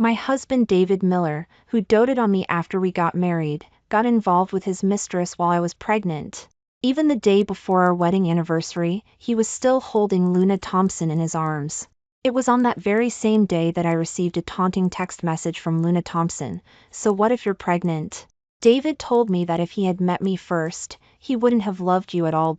My husband David Miller, who doted on me after we got married, got involved with his mistress while I was pregnant. Even the day before our wedding anniversary, he was still holding Luna Thompson in his arms. It was on that very same day that I received a taunting text message from Luna Thompson. "So what if you're pregnant?" David told me that if he had met me first, he wouldn't have loved you at all.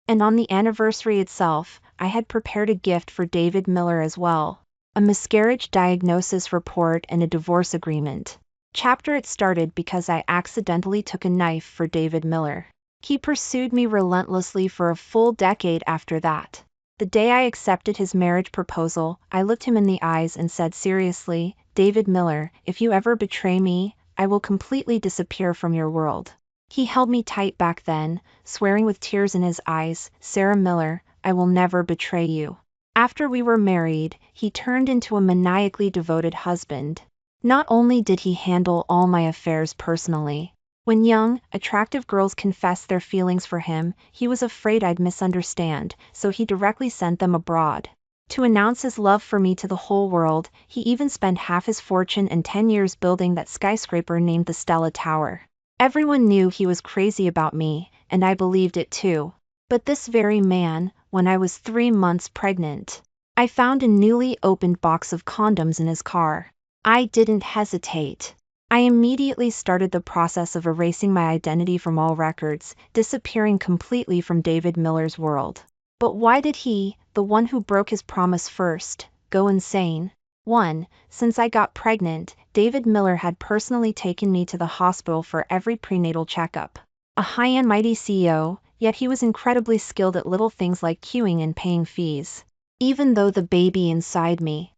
And on the anniversary itself, I had prepared a gift for David Miller as well. A miscarriage diagnosis report and a divorce agreement. It started because I accidentally took a knife for David Miller. He pursued me relentlessly for a full decade after that. The day I accepted his marriage proposal, I looked him in the eyes and said seriously, "David Miller, if you ever betray me, I will completely disappear from your world." He held me tight back then, swearing with tears in his eyes, "Sarah Miller, I will never betray you." After we were married, he turned into a maniacally devoted husband. Not only did he handle all my affairs personally. When young, attractive girls confessed their feelings for him, he was afraid I'd misunderstand, so he directly sent them abroad. To announce his love for me to the whole world, he even spent half his fortune and 10 years building that skyscraper named the Stella Tower. Everyone knew he was crazy about me, and I believed it too. But this very man, when I was 3 months pregnant, I found a newly opened box of condoms in his car. I didn't hesitate. I immediately started the process of erasing my identity from all records, disappearing completely from David Miller's world. But why did he, the one who broke his promise first, go insane? 1. Since I got pregnant, David Miller had personally taken me to the hospital for every prenatal checkup. A high and mighty CEO, yet he was incredibly skilled at little things like queuing and paying fees. Even though the baby inside me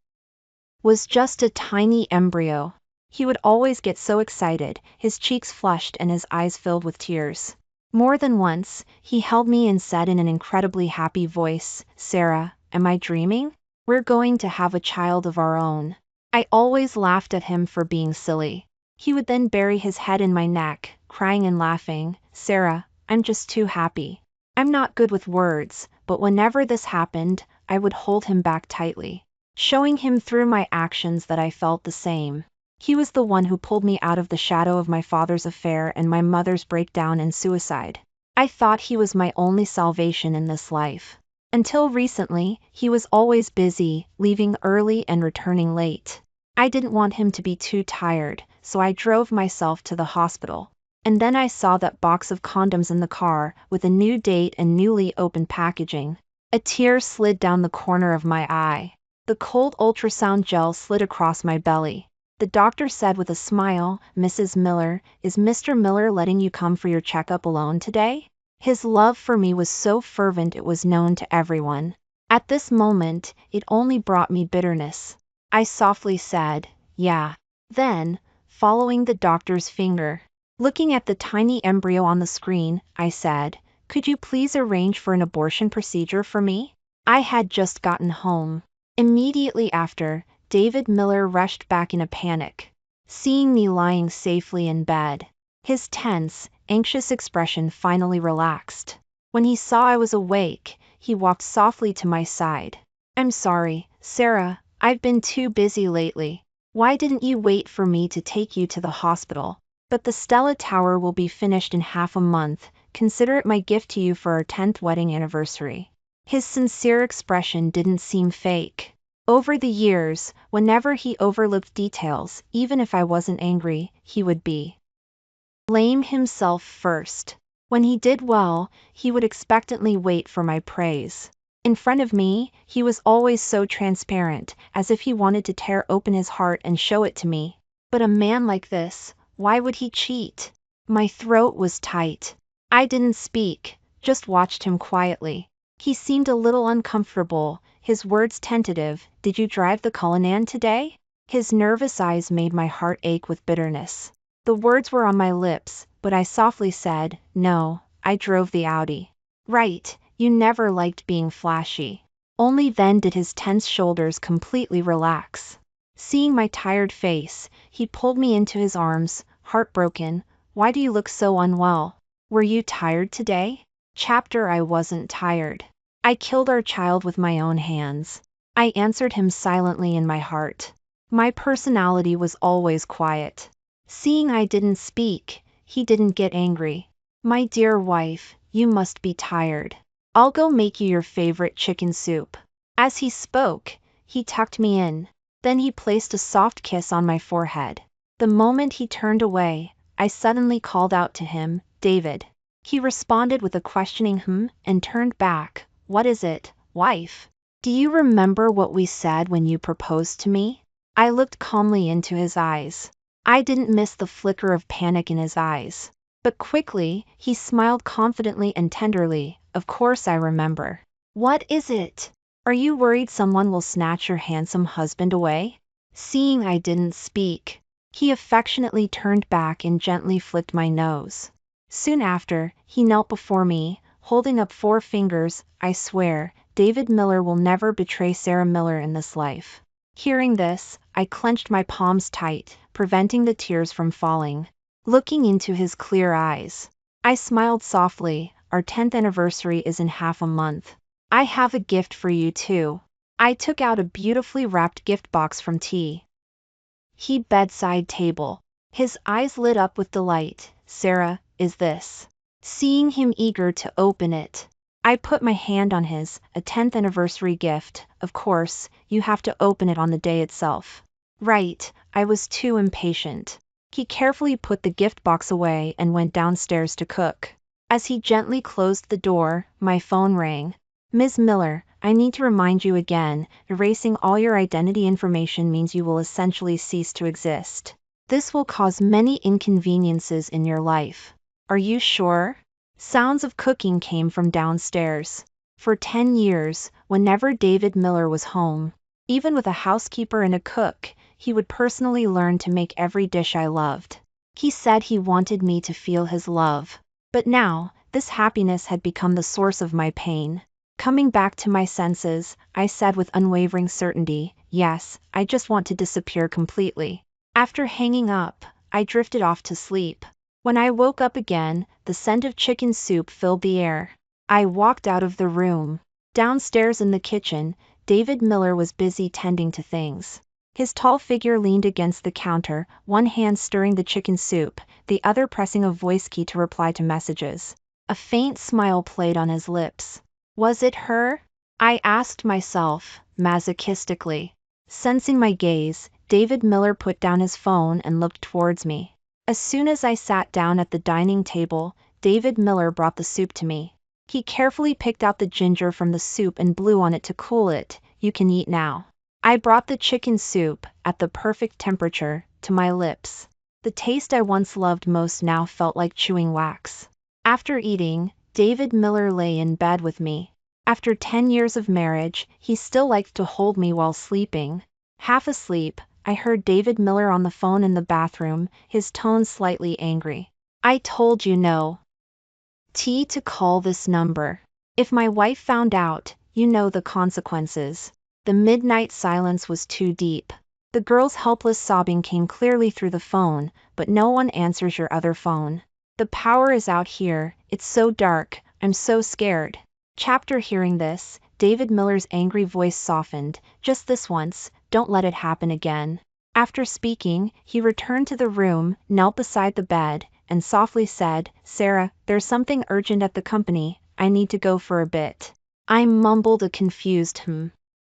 was just a tiny embryo, he would always get so excited, his cheeks flushed and his eyes filled with tears. More than once, he held me and said in an incredibly happy voice, "Sarah, am I dreaming? We're going to have a child of our own." I always laughed at him for being silly. He would then bury his head in my neck, crying and laughing, "Sarah, I'm just too happy." I'm not good with words, but whenever this happened, I would hold him back tightly, showing him through my actions that I felt the same. He was the one who pulled me out of the shadow of my father's affair and my mother's breakdown and suicide. I thought he was my only salvation in this life. Until recently, he was always busy, leaving early and returning late. I didn't want him to be too tired, so I drove myself to the hospital. And then I saw that box of condoms in the car, with a new date and newly opened packaging. A tear slid down the corner of my eye. The cold ultrasound gel slid across my belly. The doctor said with a smile, "Mrs. Miller, is Mr. Miller letting you come for your checkup alone today?" His love for me was so fervent it was known to everyone. At this moment, it only brought me bitterness. I softly said, "Yeah." Then, following the doctor's finger, looking at the tiny embryo on the screen, I said, "Could you please arrange for an abortion procedure for me?" I had just gotten home. Immediately after, David Miller rushed back in a panic, seeing me lying safely in bed. His tense, anxious expression finally relaxed. When he saw I was awake, he walked softly to my side. "I'm sorry, Sarah, I've been too busy lately. Why didn't you wait for me to take you to the hospital? But the Stella Tower will be finished in half a month. Consider it my gift to you for our 10th wedding anniversary." His sincere expression didn't seem fake. Over the years, whenever he overlooked details, even if I wasn't angry, he would blame himself first. When he did well, he would expectantly wait for my praise. In front of me, he was always so transparent, as if he wanted to tear open his heart and show it to me. But a man like this, why would he cheat? My throat was tight. I didn't speak, just watched him quietly. He seemed a little uncomfortable, his words tentative. "Did you drive the Cullinan today?" His nervous eyes made my heart ache with bitterness. The words were on my lips, but I softly said, "No, I drove the Audi." "Right, you never liked being flashy." Only then did his tense shoulders completely relax. Seeing my tired face, he pulled me into his arms, heartbroken. "Why do you look so unwell? Were you tired today?" I wasn't tired. I killed our child with my own hands. I answered him silently in my heart. My personality was always quiet. Seeing I didn't speak, he didn't get angry. My dear wife, you must be tired. I'll go make you your favorite chicken soup. As he spoke, he tucked me in. Then he placed a soft kiss on my forehead. The moment he turned away, I suddenly called out to him, David. He responded with a questioning and turned back. What is it, wife? Do you remember what we said when you proposed to me? I looked calmly into his eyes. I didn't miss the flicker of panic in his eyes. But quickly, he smiled confidently and tenderly. Of course I remember. What is it? Are you worried someone will snatch your handsome husband away? Seeing I didn't speak, he affectionately turned back and gently flicked my nose. Soon after, he knelt before me, holding up 4 fingers. I swear, David Miller will never betray Sarah Miller in this life. Hearing this, I clenched my palms tight, preventing the tears from falling. Looking into his clear eyes, I smiled softly. Our 10th anniversary is in half a month. I have a gift for you too. I took out a beautifully wrapped gift box from He bedside table. His eyes lit up with delight. Sarah, is this? Seeing him eager to open it, I put my hand on his, a 10th anniversary gift. Of course, you have to open it on the day itself. Right, I was too impatient. He carefully put the gift box away and went downstairs to cook. As he gently closed the door, my phone rang. Ms. Miller, I need to remind you again, erasing all your identity information means you will essentially cease to exist. This will cause many inconveniences in your life. Are you sure? Sounds of cooking came from downstairs. For 10 years, whenever David Miller was home, even with a housekeeper and a cook, he would personally learn to make every dish I loved. He said he wanted me to feel his love. But now, this happiness had become the source of my pain. Coming back to my senses, I said with unwavering certainty, yes, I just want to disappear completely. After hanging up, I drifted off to sleep. When I woke up again, the scent of chicken soup filled the air. I walked out of the room. Downstairs in the kitchen, David Miller was busy tending to things. His tall figure leaned against the counter, one hand stirring the chicken soup, the other pressing a voice key to reply to messages. A faint smile played on his lips. Was it her? I asked myself, masochistically. Sensing my gaze, David Miller put down his phone and looked towards me. As soon as I sat down at the dining table, David Miller brought the soup to me. He carefully picked out the ginger from the soup and blew on it to cool it. You can eat now. I brought the chicken soup, at the perfect temperature, to my lips. The taste I once loved most now felt like chewing wax. After eating, David Miller lay in bed with me. After 10 years of marriage, he still liked to hold me while sleeping. Half asleep, I heard David Miller on the phone in the bathroom, his tone slightly angry. I told you no. To call this number. If my wife found out, you know the consequences. The midnight silence was too deep. The girl's helpless sobbing came clearly through the phone, but no one answers your other phone. The power is out here, it's so dark, I'm so scared. Hearing this, David Miller's angry voice softened. Just this once, don't let it happen again. After speaking, he returned to the room, knelt beside the bed, and softly said, Sarah, there's something urgent at the company, I need to go for a bit. I mumbled a confused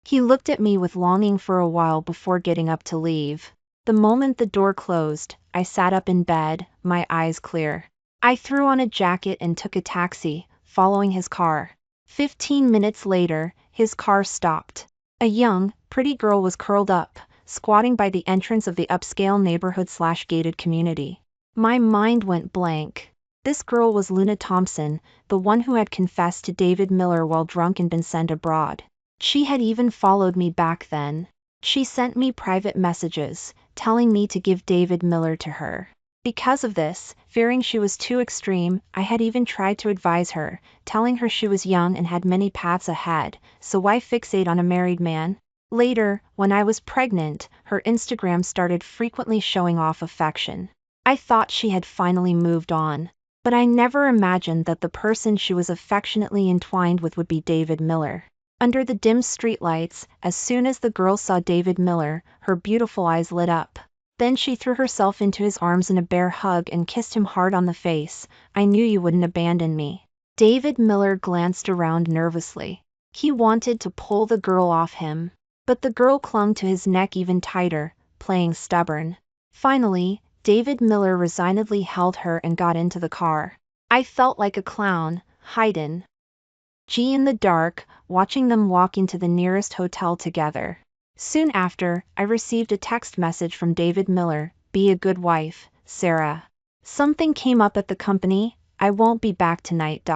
He looked at me with longing for a while before getting up to leave. The moment the door closed, I sat up in bed, my eyes clear. I threw on a jacket and took a taxi, following his car. 15 minutes later, his car stopped. A young, pretty girl was curled up, squatting by the entrance of the upscale neighborhood/gated community. My mind went blank. This girl was Luna Thompson, the one who had confessed to David Miller while drunk and been sent abroad. She had even followed me back then. She sent me private messages, telling me to give David Miller to her. Because of this, fearing she was too extreme, I had even tried to advise her, telling her she was young and had many paths ahead, so why fixate on a married man? Later, when I was pregnant, her Instagram started frequently showing off affection. I thought she had finally moved on. But I never imagined that the person she was affectionately entwined with would be David Miller. Under the dim streetlights, as soon as the girl saw David Miller, her beautiful eyes lit up. Then she threw herself into his arms in a bear hug and kissed him hard on the face. "I knew you wouldn't abandon me." David Miller glanced around nervously. He wanted to pull the girl off him, but the girl clung to his neck even tighter, playing stubborn. Finally, David Miller resignedly held her and got into the car. I felt like a clown, hiding in the dark, watching them walk into the nearest hotel together. Soon after, I received a text message from David Miller: "Be a good wife, Sarah. Something came up at the company, I won't be back tonight."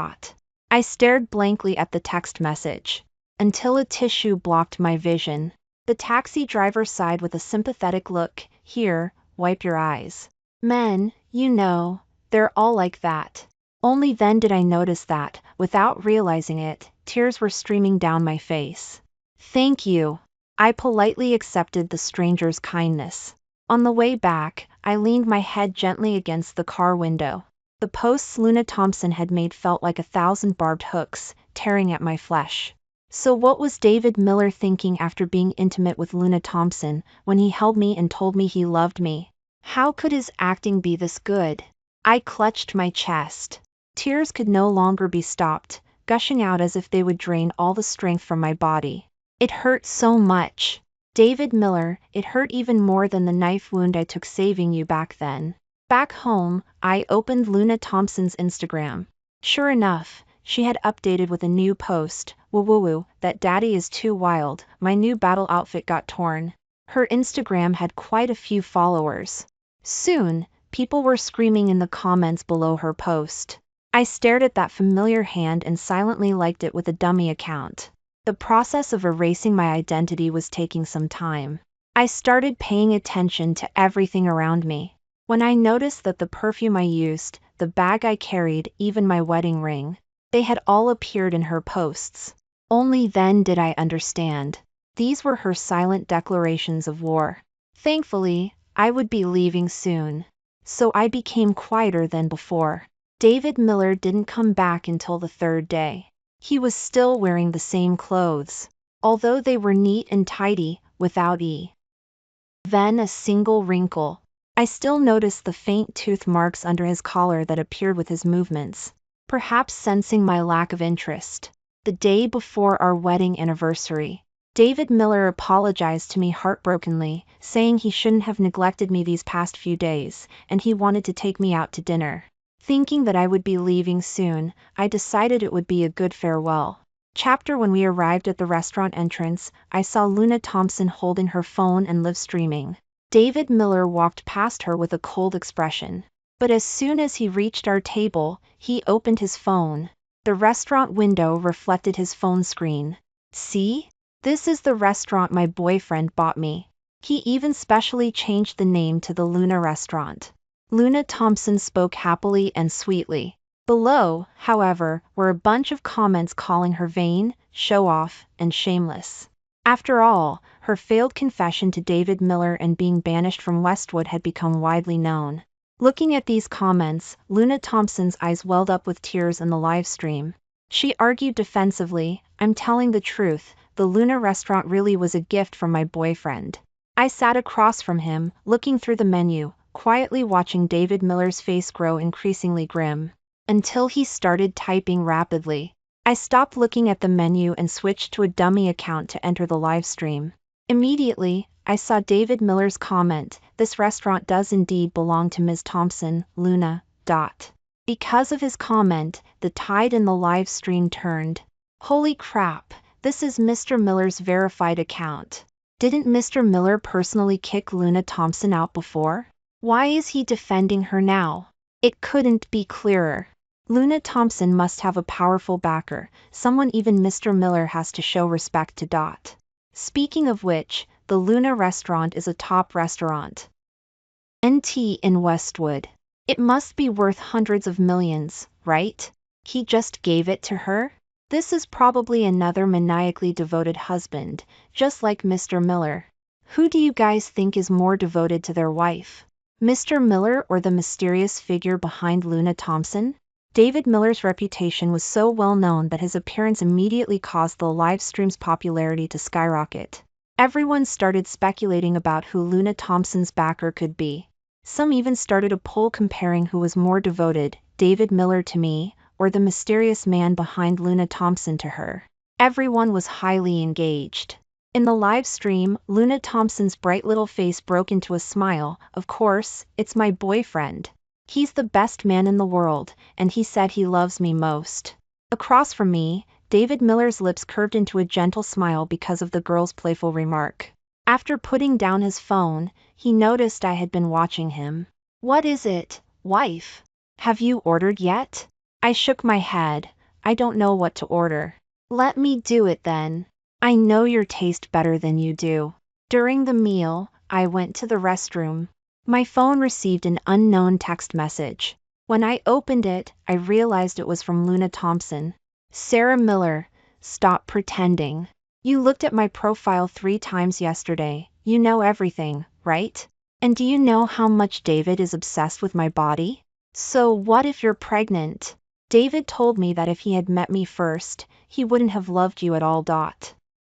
I stared blankly at the text message, until a tissue blocked my vision. The taxi driver sighed with a sympathetic look. "Here, wipe your eyes. Men, you know, they're all like that." Only then did I notice that, without realizing it, tears were streaming down my face. "Thank you." I politely accepted the stranger's kindness. On the way back, I leaned my head gently against the car window. The posts Luna Thompson had made felt like 1,000 barbed hooks, tearing at my flesh. So what was David Miller thinking after being intimate with Luna Thompson, when he held me and told me he loved me? How could his acting be this good? I clutched my chest. Tears could no longer be stopped, gushing out as if they would drain all the strength from my body. It hurt so much. David Miller, it hurt even more than the knife wound I took saving you back then. Back home, I opened Luna Thompson's Instagram. Sure enough, she had updated with a new post: "Woo woo woo, that daddy is too wild, my new battle outfit got torn." Her Instagram had quite a few followers. Soon, people were screaming in the comments below her post. I stared at that familiar hand and silently liked it with a dummy account. The process of erasing my identity was taking some time. I started paying attention to everything around me. When I noticed that the perfume I used, the bag I carried, even my wedding ring, they had all appeared in her posts. Only then did I understand. These were her silent declarations of war. Thankfully, I would be leaving soon. So I became quieter than before. David Miller didn't come back until the third day. He was still wearing the same clothes, although they were neat and tidy, without even a single wrinkle. I still noticed the faint tooth marks under his collar that appeared with his movements, perhaps sensing my lack of interest. The day before our wedding anniversary, David Miller apologized to me heartbrokenly, saying he shouldn't have neglected me these past few days, and he wanted to take me out to dinner. Thinking that I would be leaving soon, I decided it would be a good farewell. When we arrived at the restaurant entrance, I saw Luna Thompson holding her phone and live streaming. David Miller walked past her with a cold expression. But as soon as he reached our table, he opened his phone. The restaurant window reflected his phone screen. "See? This is the restaurant my boyfriend bought me." He even specially changed the name to the Luna restaurant. Luna Thompson spoke happily and sweetly. Below, however, were a bunch of comments calling her vain, show-off, and shameless. After all, her failed confession to David Miller and being banished from Westwood had become widely known. Looking at these comments, Luna Thompson's eyes welled up with tears in the live stream. She argued defensively, "I'm telling the truth, the Luna restaurant really was a gift from my boyfriend." I sat across from him, looking through the menu, quietly watching David Miller's face grow increasingly grim, until he started typing rapidly. I stopped looking at the menu and switched to a dummy account to enter the live stream. Immediately, I saw David Miller's comment: "This restaurant does indeed belong to Ms. Thompson, Luna." Because of his comment, the tide in the live stream turned. Holy crap, this is Mr. Miller's verified account. Didn't Mr. Miller personally kick Luna Thompson out before? Why is he defending her now? It couldn't be clearer. Luna Thompson must have a powerful backer, someone even Mr. Miller has to show respect to. Speaking of which, the Luna restaurant is a top restaurant in Westwood. It must be worth hundreds of millions, right? He just gave it to her? This is probably another maniacally devoted husband, just like Mr. Miller. Who do you guys think is more devoted to their wife? Mr. Miller or the mysterious figure behind Luna Thompson? David Miller's reputation was so well known that his appearance immediately caused the live stream's popularity to skyrocket. Everyone started speculating about who Luna Thompson's backer could be. Some even started a poll comparing who was more devoted, David Miller to me, or the mysterious man behind Luna Thompson to her. Everyone was highly engaged. In the live stream, Luna Thompson's bright little face broke into a smile. Of course, it's my boyfriend. He's the best man in the world, and he said he loves me most. Across from me, David Miller's lips curved into a gentle smile because of the girl's playful remark. After putting down his phone, he noticed I had been watching him. "What is it, wife? Have you ordered yet?" I shook my head. "I don't know what to order." "Let me do it then. I know your taste better than you do." During the meal, I went to the restroom. My phone received an unknown text message. When I opened it, I realized it was from Luna Thompson. "Sarah Miller, stop pretending. You looked at my profile 3 times yesterday. You know everything, right? And do you know how much David is obsessed with my body? So what if you're pregnant? David told me that if he had met me first, he wouldn't have loved you at all.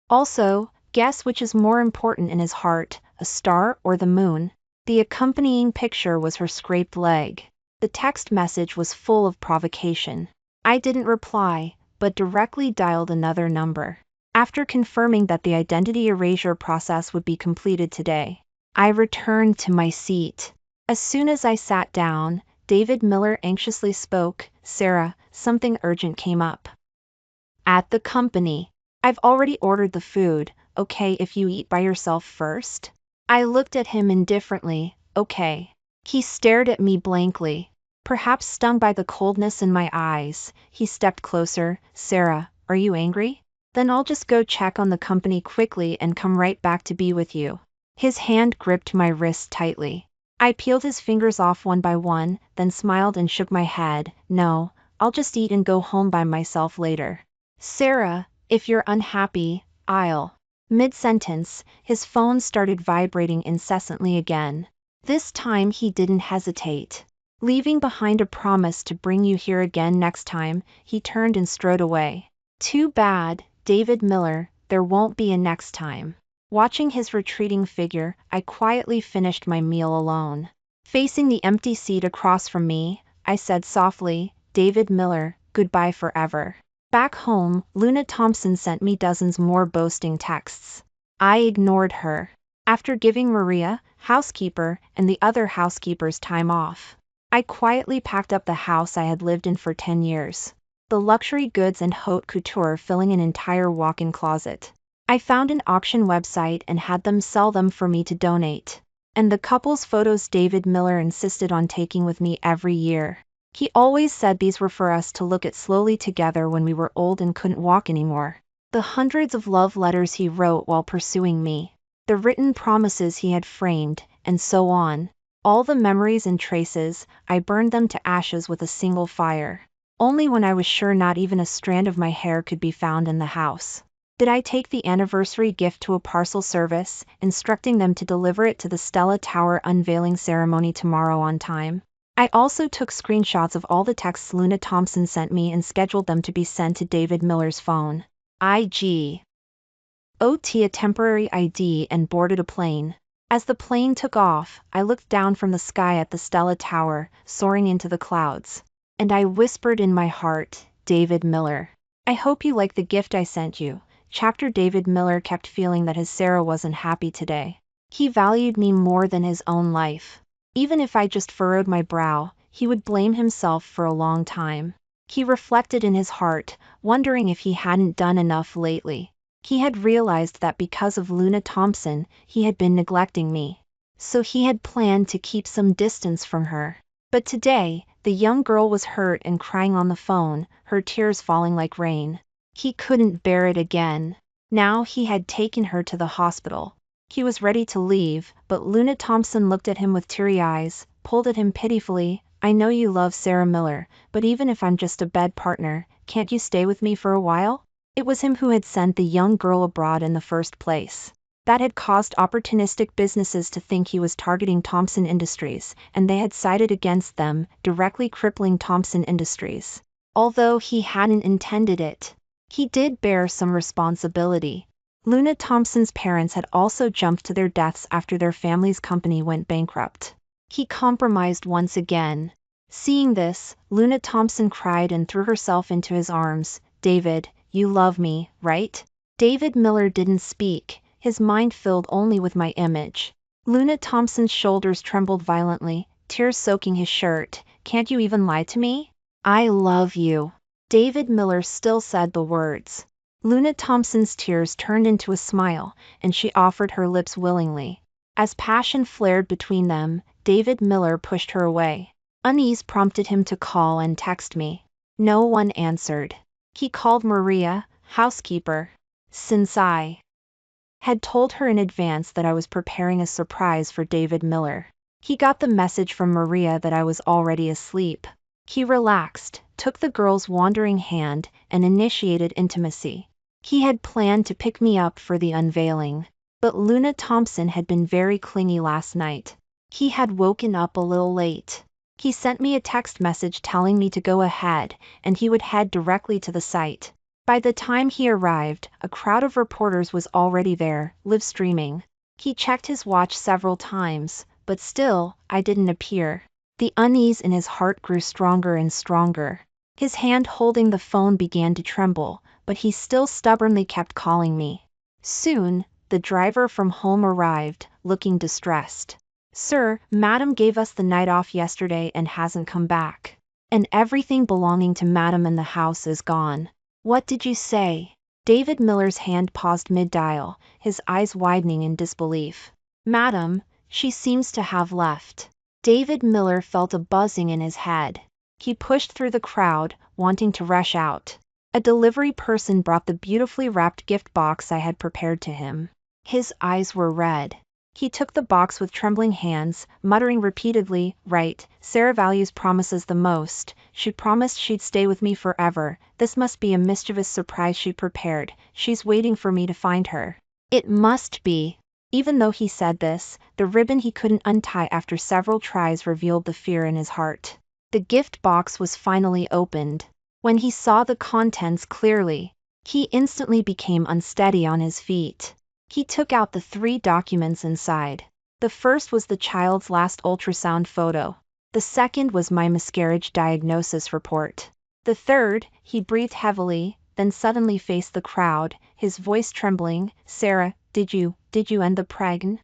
Also, guess which is more important in his heart, a star or the moon?" The accompanying picture was her scraped leg. The text message was full of provocation. I didn't reply, but directly dialed another number. After confirming that the identity erasure process would be completed today, I returned to my seat. As soon as I sat down, David Miller anxiously spoke. "Sarah, something urgent came up at the company. I've already ordered the food. Okay if you eat by yourself first?" I looked at him indifferently. "Okay." He stared at me blankly. Perhaps stung by the coldness in my eyes, he stepped closer. "Sarah, are you angry? Then I'll just go check on the company quickly and come right back to be with you." His hand gripped my wrist tightly. I peeled his fingers off one by one, then smiled and shook my head. "No, I'll just eat and go home by myself later." "Sarah, if you're unhappy, I'll..." Mid-sentence, his phone started vibrating incessantly again. This time he didn't hesitate. Leaving behind a promise to bring you here again next time, he turned and strode away. "Too bad, David Miller, there won't be a next time." Watching his retreating figure, I quietly finished my meal alone. Facing the empty seat across from me, I said softly, "David Miller, goodbye forever." Back home, Luna Thompson sent me dozens more boasting texts. I ignored her. After giving Maria, housekeeper, and the other housekeepers time off, I quietly packed up the house I had lived in for 10 years. The luxury goods and haute couture filling an entire walk-in closet. I found an auction website and had them sell them for me to donate. And the couple's photos David Miller insisted on taking with me every year. He always said these were for us to look at slowly together when we were old and couldn't walk anymore. The hundreds of love letters he wrote while pursuing me. The written promises he had framed, and so on. All the memories and traces, I burned them to ashes with a single fire. Only when I was sure not even a strand of my hair could be found in the house did I take the anniversary gift to a parcel service, instructing them to deliver it to the Stella Tower unveiling ceremony tomorrow on time. I also took screenshots of all the texts Luna Thompson sent me and scheduled them to be sent to David Miller's phone. I.G. OT a temporary ID and boarded a plane. As the plane took off, I looked down from the sky at the Stella Tower, soaring into the clouds. And I whispered in my heart, "David Miller, I hope you like the gift I sent you." Chapter David Miller kept feeling that his Sarah wasn't happy today. He valued me more than his own life. Even if I just furrowed my brow, he would blame himself for a long time. He reflected in his heart, wondering if he hadn't done enough lately. He had realized that because of Luna Thompson, he had been neglecting me. So he had planned to keep some distance from her. But today, the young girl was hurt and crying on the phone, her tears falling like rain. He couldn't bear it again. Now he had taken her to the hospital. He was ready to leave, but Luna Thompson looked at him with teary eyes, pulled at him pitifully. "I know you love Sarah Miller, but even if I'm just a bed partner, can't you stay with me for a while?" It was him who had sent the young girl abroad in the first place. That had caused opportunistic businesses to think he was targeting Thompson Industries, and they had sided against them, directly crippling Thompson Industries. Although he hadn't intended it, he did bear some responsibility. Luna Thompson's parents had also jumped to their deaths after their family's company went bankrupt. He compromised once again. Seeing this, Luna Thompson cried and threw herself into his arms. "David, you love me, right?" David Miller didn't speak, his mind filled only with my image. Luna Thompson's shoulders trembled violently, tears soaking his shirt. "Can't you even lie to me?" "I love you." David Miller still said the words. Luna Thompson's tears turned into a smile, and she offered her lips willingly. As passion flared between them, David Miller pushed her away. Unease prompted him to call and text me. No one answered. He called Maria, housekeeper. Since I had told her in advance that I was preparing a surprise for David Miller, he got the message from Maria that I was already asleep. He relaxed, took the girl's wandering hand, and initiated intimacy. He had planned to pick me up for the unveiling, but Luna Thompson had been very clingy last night. He had woken up a little late. He sent me a text message telling me to go ahead, and he would head directly to the site. By the time he arrived, a crowd of reporters was already there, live streaming. He checked his watch several times, but still, I didn't appear. The unease in his heart grew stronger and stronger. His hand holding the phone began to tremble, but he still stubbornly kept calling me. Soon, the driver from home arrived, looking distressed. "Sir, Madam gave us the night off yesterday and hasn't come back. And everything belonging to Madam in the house is gone." "What did you say?" David Miller's hand paused mid-dial, his eyes widening in disbelief. "Madam, she seems to have left." David Miller felt a buzzing in his head. He pushed through the crowd, wanting to rush out. A delivery person brought the beautifully wrapped gift box I had prepared to him. His eyes were red. He took the box with trembling hands, muttering repeatedly, "Right, Sarah values promises the most. She promised she'd stay with me forever. This must be a mischievous surprise she prepared. She's waiting for me to find her. It must be." Even though he said this, the ribbon he couldn't untie after several tries revealed the fear in his heart. The gift box was finally opened. When he saw the contents clearly, he instantly became unsteady on his feet. He took out the 3 documents inside. The first was the child's last ultrasound photo. The second was my miscarriage diagnosis report. The third, he breathed heavily, then suddenly faced the crowd, his voice trembling. "Sarah, did you end the pregnancy?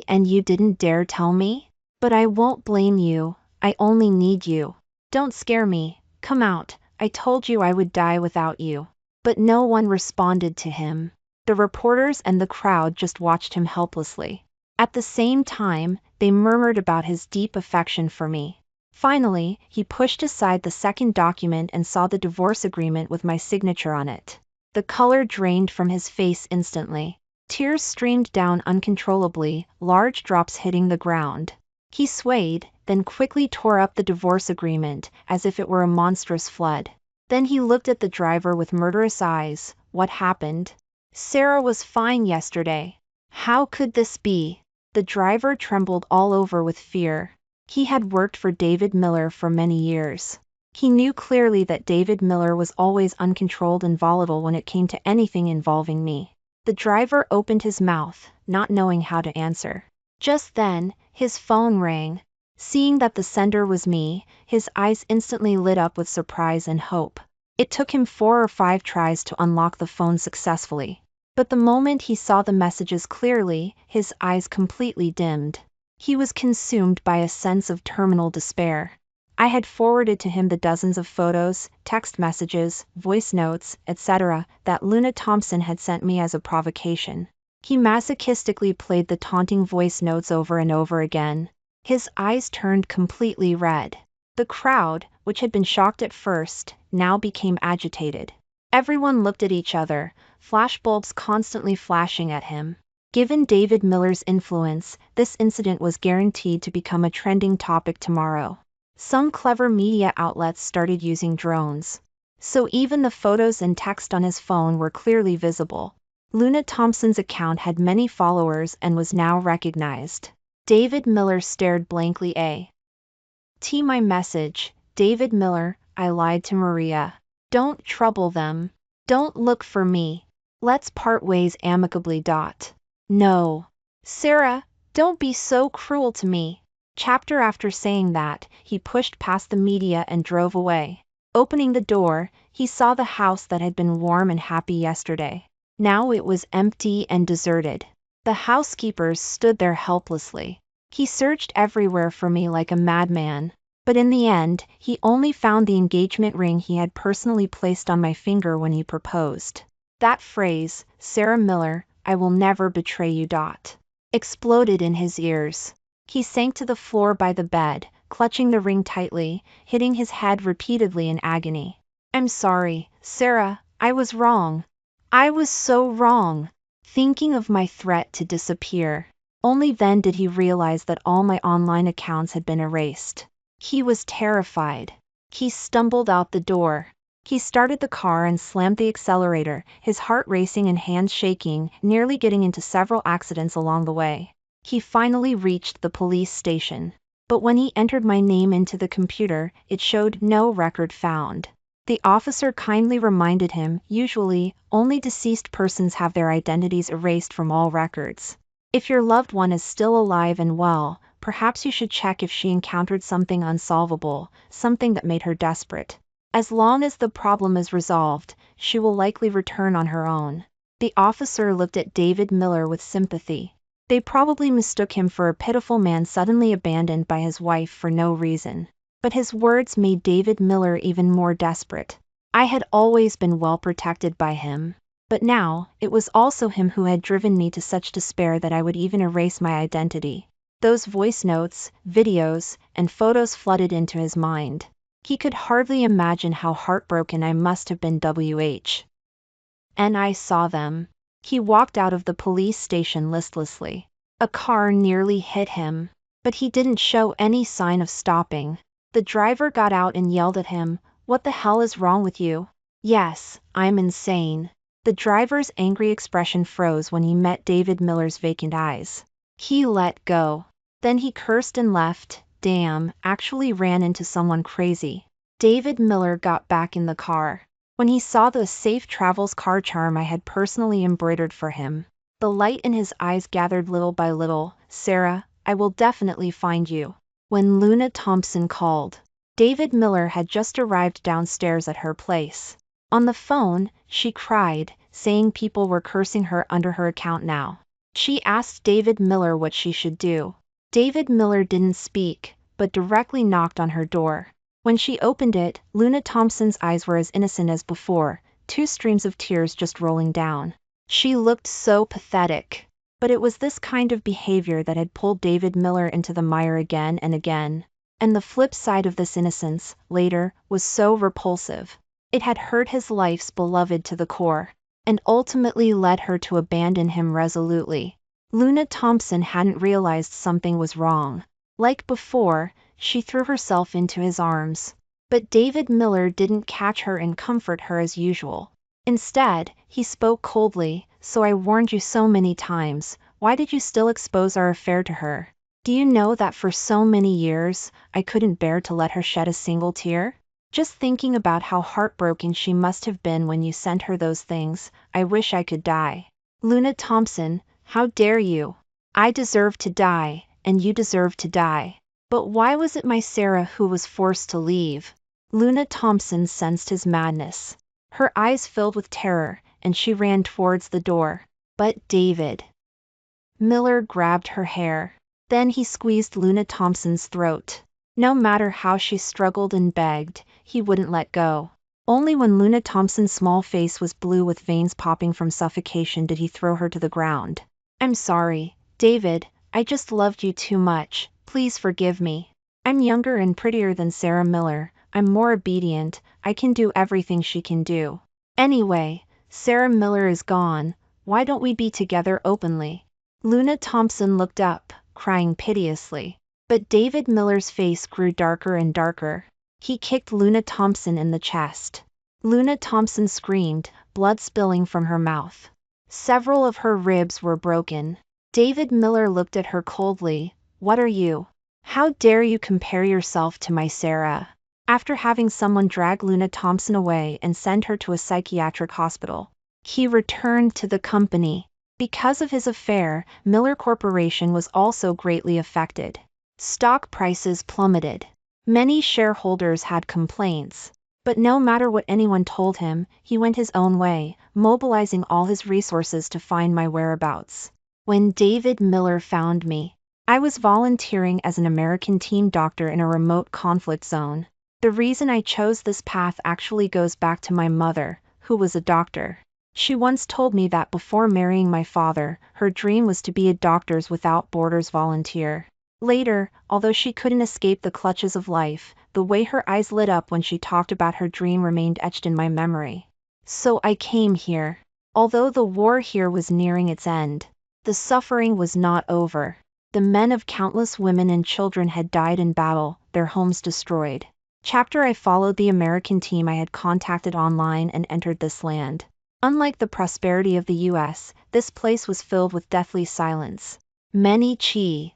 And you didn't dare tell me? But I won't blame you, I only need you. Don't scare me, come out, I told you I would die without you." But no one responded to him. The reporters and the crowd just watched him helplessly. At the same time, they murmured about his deep affection for me. Finally, he pushed aside the second document and saw the divorce agreement with my signature on it. The color drained from his face instantly. Tears streamed down uncontrollably, large drops hitting the ground. He swayed, then quickly tore up the divorce agreement, as if it were a monstrous flood. Then he looked at the driver with murderous eyes. "What happened?" "Sarah was fine yesterday." "How could this be?" The driver trembled all over with fear. He had worked for David Miller for many years. He knew clearly that David Miller was always uncontrolled and volatile when it came to anything involving me. The driver opened his mouth, not knowing how to answer. Just then, his phone rang. Seeing that the sender was me, his eyes instantly lit up with surprise and hope. It took him 4 or 5 tries to unlock the phone successfully. But the moment he saw the messages clearly, his eyes completely dimmed. He was consumed by a sense of terminal despair. I had forwarded to him the dozens of photos, text messages, voice notes, etc., that Luna Thompson had sent me as a provocation. He masochistically played the taunting voice notes over and over again. His eyes turned completely red. The crowd, which had been shocked at first, now became agitated. Everyone looked at each other, flashbulbs constantly flashing at him. Given David Miller's influence, this incident was guaranteed to become a trending topic tomorrow. Some clever media outlets started using drones. So even the photos and text on his phone were clearly visible. Luna Thompson's account had many followers and was now recognized. David Miller stared blankly my message, David Miller, I lied to Maria. Don't trouble them. Don't look for me. Let's part ways amicably. No. Sarah, don't be so cruel to me. Chapter after saying that, he pushed past the media and drove away. Opening the door, he saw the house that had been warm and happy yesterday. Now it was empty and deserted. The housekeepers stood there helplessly. He searched everywhere for me like a madman. But in the end, he only found the engagement ring he had personally placed on my finger when he proposed. That phrase, Sarah Miller, I will never betray you. Exploded in his ears. He sank to the floor by the bed, clutching the ring tightly, hitting his head repeatedly in agony. I'm sorry, Sarah, I was wrong. I was so wrong. Thinking of my threat to disappear. Only then did he realize that all my online accounts had been erased. He was terrified. He stumbled out the door. He started the car and slammed the accelerator, his heart racing and hands shaking, nearly getting into several accidents along the way. He finally reached the police station. But when he entered my name into the computer, it showed no record found. The officer kindly reminded him, usually, only deceased persons have their identities erased from all records. If your loved one is still alive and well, perhaps you should check if she encountered something unsolvable, something that made her desperate. As long as the problem is resolved, she will likely return on her own. The officer looked at David Miller with sympathy. They probably mistook him for a pitiful man suddenly abandoned by his wife for no reason. But his words made David Miller even more desperate. I had always been well protected by him. But now, it was also him who had driven me to such despair that I would even erase my identity. Those voice notes, videos, and photos flooded into his mind. He could hardly imagine how heartbroken I must have been. And I saw them. He walked out of the police station listlessly. A car nearly hit him. But he didn't show any sign of stopping. The driver got out and yelled at him, "What the hell is wrong with you?" "Yes, I'm insane." The driver's angry expression froze when he met David Miller's vacant eyes. He let go. Then he cursed and left. Damn, actually ran into someone crazy. David Miller got back in the car. When he saw the Safe Travels car charm I had personally embroidered for him, the light in his eyes gathered little by little. Sarah, I will definitely find you. When Luna Thompson called, David Miller had just arrived downstairs at her place. On the phone, she cried, saying people were cursing her under her account now. She asked David Miller what she should do. David Miller didn't speak, but directly knocked on her door. When she opened it, Luna Thompson's eyes were as innocent as before, 2 streams of tears just rolling down. She looked so pathetic. But it was this kind of behavior that had pulled David Miller into the mire again and again. And the flip side of this innocence, later, was so repulsive. It had hurt his life's beloved to the core, and ultimately led her to abandon him resolutely. Luna Thompson hadn't realized something was wrong. Like before, she threw herself into his arms. But David Miller didn't catch her and comfort her as usual. Instead, he spoke coldly, "So I warned you so many times, why did you still expose our affair to her? Do you know that for so many years, I couldn't bear to let her shed a single tear? Just thinking about how heartbroken she must have been when you sent her those things, I wish I could die." Luna Thompson, how dare you? I deserve to die, and you deserve to die. But why was it my Sarah who was forced to leave? Luna Thompson sensed his madness. Her eyes filled with terror, and she ran towards the door. But David Miller grabbed her hair. Then he squeezed Luna Thompson's throat. No matter how she struggled and begged, he wouldn't let go. Only when Luna Thompson's small face was blue with veins popping from suffocation did he throw her to the ground. "I'm sorry, David, I just loved you too much, please forgive me. I'm younger and prettier than Sarah Miller, I'm more obedient, I can do everything she can do. Anyway, Sarah Miller is gone, why don't we be together openly?" Luna Thompson looked up, crying piteously. But David Miller's face grew darker and darker. He kicked Luna Thompson in the chest. Luna Thompson screamed, blood spilling from her mouth. Several of her ribs were broken. David Miller looked at her coldly. What are you? How dare you compare yourself to my Sarah? After having someone drag Luna Thompson away and send her to a psychiatric hospital, he returned to the company. Because of his affair, Miller Corporation was also greatly affected. Stock prices plummeted. Many shareholders had complaints. But no matter what anyone told him, he went his own way, mobilizing all his resources to find my whereabouts. When David Miller found me, I was volunteering as an American team doctor in a remote conflict zone. The reason I chose this path actually goes back to my mother, who was a doctor. She once told me that before marrying my father, her dream was to be a Doctors Without Borders volunteer. Later, although she couldn't escape the clutches of life, the way her eyes lit up when she talked about her dream remained etched in my memory. So I came here. Although the war here was nearing its end, the suffering was not over. The men of countless women and children had died in battle, their homes destroyed. I followed the American team I had contacted online and entered this land. Unlike the prosperity of the US, this place was filled with deathly silence. Many children,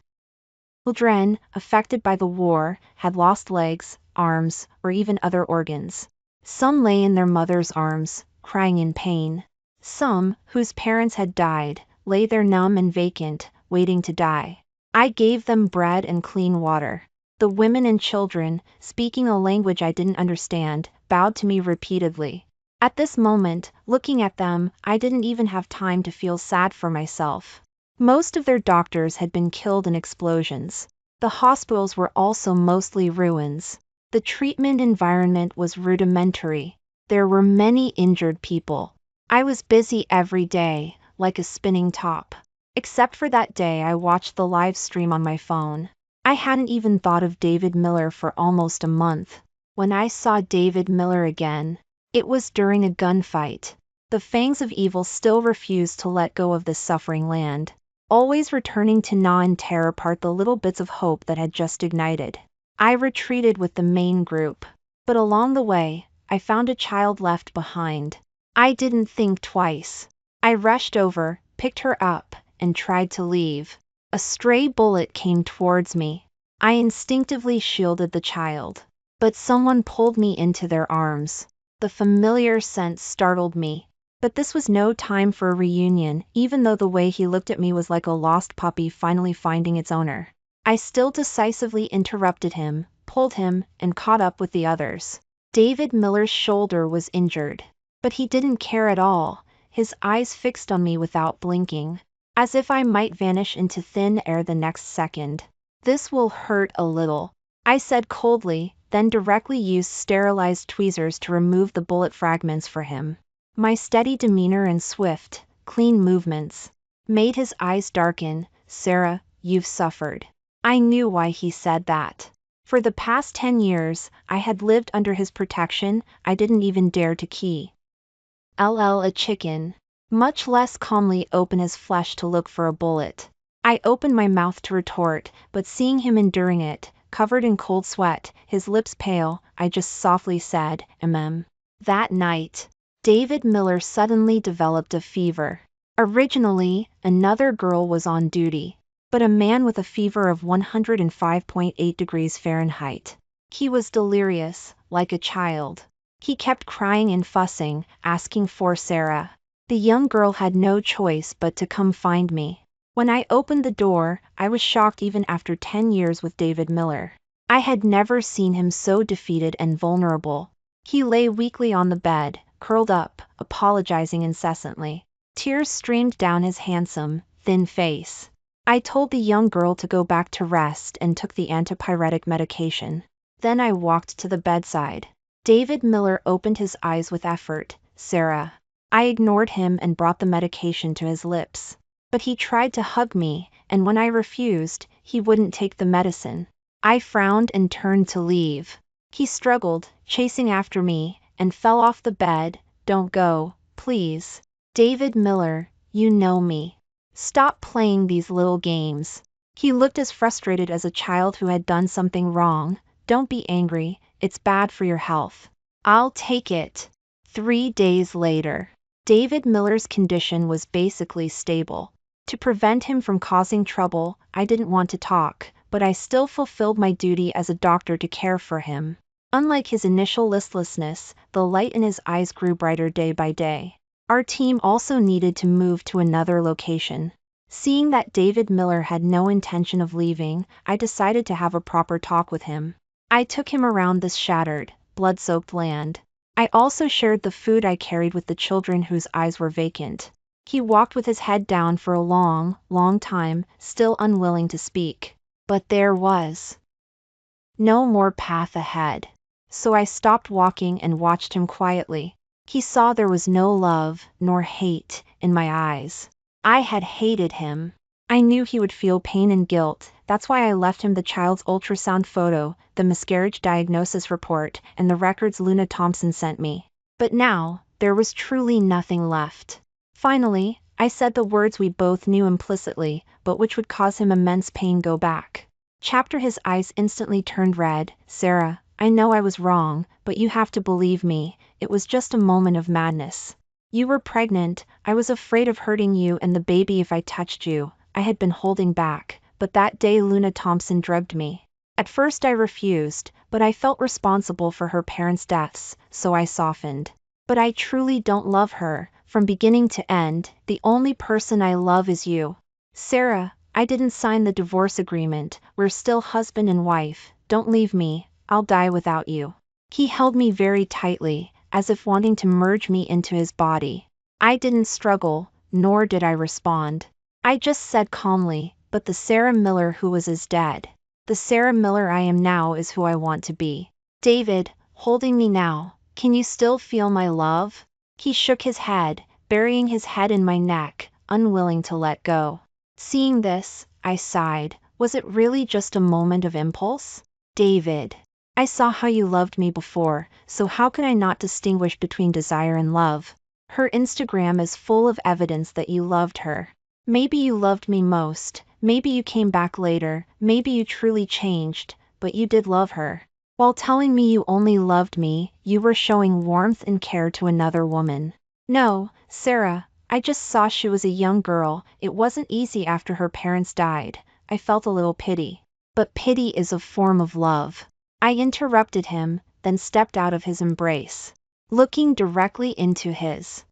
affected by the war, had lost legs, arms, or even other organs. Some lay in their mother's arms, crying in pain. Some, whose parents had died, lay there numb and vacant, waiting to die. I gave them bread and clean water. The women and children, speaking a language I didn't understand, bowed to me repeatedly. At this moment, looking at them, I didn't even have time to feel sad for myself. Most of their doctors had been killed in explosions. The hospitals were also mostly ruins. The treatment environment was rudimentary. There were many injured people. I was busy every day, like a spinning top. Except for that day I watched the live stream on my phone. I hadn't even thought of David Miller for almost a month. When I saw David Miller again, it was during a gunfight. The fangs of evil still refused to let go of this suffering land, always returning to gnaw and tear apart the little bits of hope that had just ignited. I retreated with the main group, but along the way, I found a child left behind. I didn't think twice. I rushed over, picked her up, and tried to leave. A stray bullet came towards me. I instinctively shielded the child, but someone pulled me into their arms. The familiar scent startled me. But this was no time for a reunion, even though the way he looked at me was like a lost puppy finally finding its owner. I still decisively interrupted him, pulled him, and caught up with the others. David Miller's shoulder was injured, but he didn't care at all, his eyes fixed on me without blinking, as if I might vanish into thin air the next second. This will hurt a little, I said coldly, then directly used sterilized tweezers to remove the bullet fragments for him. My steady demeanor and swift, clean movements made his eyes darken. Sarah, you've suffered. I knew why he said that. For the past 10 years, I had lived under his protection. I didn't even dare to kill a chicken, much less calmly open his flesh to look for a bullet. I opened my mouth to retort, but seeing him enduring it, covered in cold sweat, his lips pale, I just softly said, That night, David Miller suddenly developed a fever. Originally, another girl was on duty, but a man with a fever of 105.8 degrees Fahrenheit. He was delirious, like a child. He kept crying and fussing, asking for Sarah. The young girl had no choice but to come find me. When I opened the door, I was shocked even after 10 years with David Miller. I had never seen him so defeated and vulnerable. He lay weakly on the bed, curled up, apologizing incessantly. Tears streamed down his handsome, thin face. I told the young girl to go back to rest and took the antipyretic medication. Then I walked to the bedside. David Miller opened his eyes with effort. Sarah. I ignored him and brought the medication to his lips. But he tried to hug me, and when I refused, he wouldn't take the medicine. I frowned and turned to leave. He struggled, chasing after me, and fell off the bed. Don't go, please. David Miller, you know me. Stop playing these little games. He looked as frustrated as a child who had done something wrong. Don't be angry, it's bad for your health. I'll take it. 3 days later, David Miller's condition was basically stable. To prevent him from causing trouble, I didn't want to talk, but I still fulfilled my duty as a doctor to care for him. Unlike his initial listlessness, the light in his eyes grew brighter day by day. Our team also needed to move to another location. Seeing that David Miller had no intention of leaving, I decided to have a proper talk with him. I took him around this shattered, blood-soaked land. I also shared the food I carried with the children whose eyes were vacant. He walked with his head down for a long, long time, still unwilling to speak. But there was no more path ahead. So I stopped walking and watched him quietly. He saw there was no love, nor hate, in my eyes. I had hated him. I knew he would feel pain and guilt. That's why I left him the child's ultrasound photo, the miscarriage diagnosis report, and the records Luna Thompson sent me. But now, there was truly nothing left. Finally, I said the words we both knew implicitly, but which would cause him immense pain. Go back. His eyes instantly turned red. Sarah, I know I was wrong, but you have to believe me, it was just a moment of madness. You were pregnant, I was afraid of hurting you and the baby if I touched you. I had been holding back, but that day Luna Thompson drugged me. At first I refused, but I felt responsible for her parents' deaths, so I softened. But I truly don't love her. From beginning to end, the only person I love is you. Sarah, I didn't sign the divorce agreement, we're still husband and wife, don't leave me, I'll die without you. He held me very tightly, as if wanting to merge me into his body. I didn't struggle, nor did I respond. I just said calmly, but the Sarah Miller who was is dead. The Sarah Miller I am now is who I want to be. David, holding me now, can you still feel my love? He shook his head, burying his head in my neck, unwilling to let go. Seeing this, I sighed. Was it really just a moment of impulse? David, I saw how you loved me before, so how could I not distinguish between desire and love? Her Instagram is full of evidence that you loved her. Maybe you loved me most, maybe you came back later, maybe you truly changed, but you did love her. While telling me you only loved me, you were showing warmth and care to another woman. No, Sarah, I just saw she was a young girl. It wasn't easy after her parents died. I felt a little pity. But pity is a form of love. I interrupted him, then stepped out of his embrace. Looking directly into his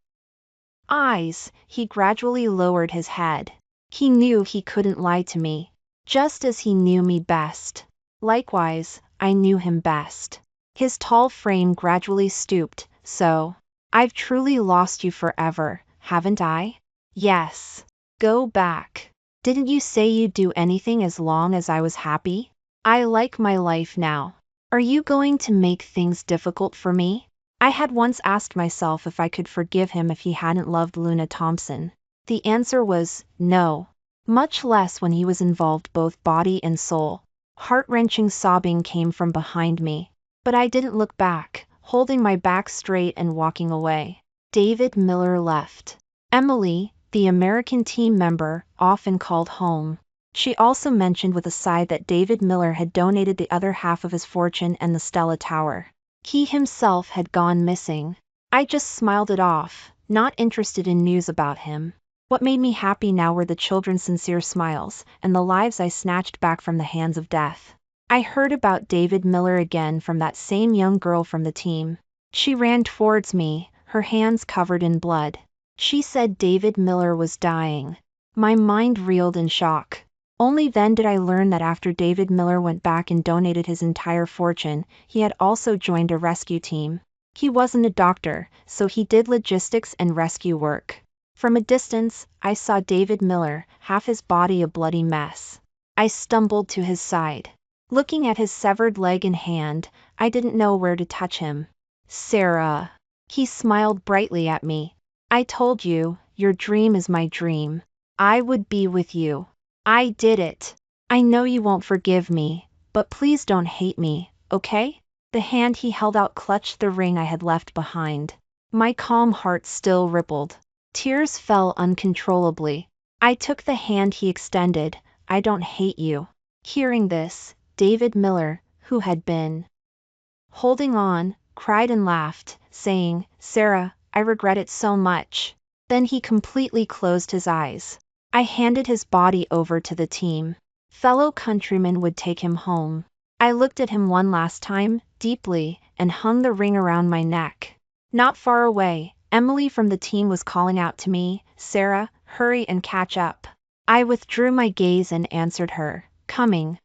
eyes, he gradually lowered his head. He knew he couldn't lie to me, just as he knew me best. Likewise, I knew him best. His tall frame gradually stooped. So, I've truly lost you forever, haven't I? Yes. Go back. Didn't you say you'd do anything as long as I was happy? I like my life now. Are you going to make things difficult for me? I had once asked myself if I could forgive him if he hadn't loved Luna Thompson. The answer was no. Much less when he was involved both body and soul. Heart-wrenching sobbing came from behind me. But I didn't look back, holding my back straight and walking away. David Miller left. Emily, the American team member, often called home. She also mentioned with a sigh that David Miller had donated the other half of his fortune and the Stella Tower. He himself had gone missing. I just smiled it off, not interested in news about him. What made me happy now were the children's sincere smiles, and the lives I snatched back from the hands of death. I heard about David Miller again from that same young girl from the team. She ran towards me, her hands covered in blood. She said David Miller was dying. My mind reeled in shock. Only then did I learn that after David Miller went back and donated his entire fortune, he had also joined a rescue team. He wasn't a doctor, so he did logistics and rescue work. From a distance, I saw David Miller, half his body a bloody mess. I stumbled to his side. Looking at his severed leg and hand, I didn't know where to touch him. Sarah. He smiled brightly at me. I told you, your dream is my dream. I would be with you. I did it. I know you won't forgive me, but please don't hate me, okay? The hand he held out clutched the ring I had left behind. My calm heart still rippled. Tears fell uncontrollably. I took the hand he extended. I don't hate you. Hearing this, David Miller, who had been holding on, cried and laughed, saying, Sarah, I regret it so much. Then he completely closed his eyes. I handed his body over to the team. Fellow countrymen would take him home. I looked at him one last time, deeply, and hung the ring around my neck. Not far away, Emily from the team was calling out to me, "Sarah, hurry and catch up." I withdrew my gaze and answered her, "Coming."